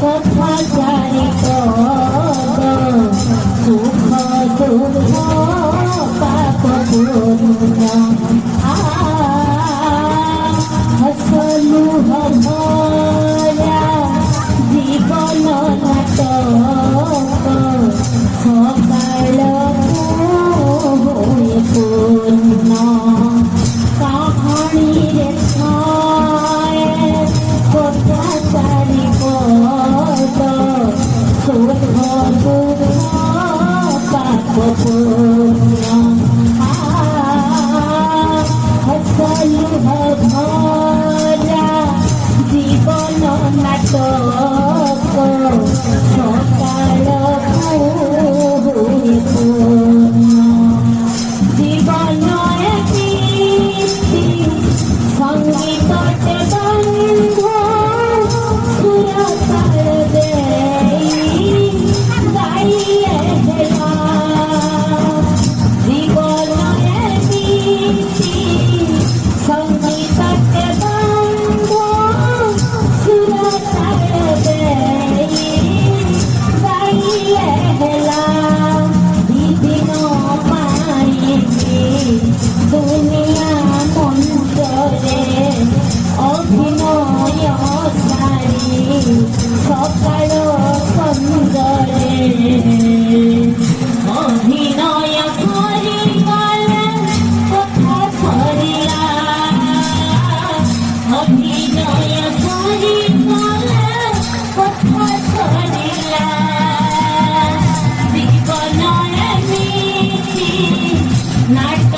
কথা জানি সুখ দুঃখ পাপ পূর্ণ হসলু ভরা জীবন নাটক সকাল হয়ে পূর্ণ কাহানিরে ছায় কথা চারি পদ সুখ দুঃখ পাপ পূর্ণ হসলু ভরা জীবন নাটক সকাল হয়ে পূর্ণ জীবন সঙ্গীততে বন্ধ সুরতার গাইয়ে জীবন সঙ্গীততে বন্ধ সুরতার গাইয়ে বিভিন্ন মায়ে দুনিয়া মন্ত্রে অভিনয় সারি সকাল সুন্দরে অভিনয় করি গলে কথা সরিলা অভিনয় করি গলে কথা সরিলা জীবন এমিতি নাট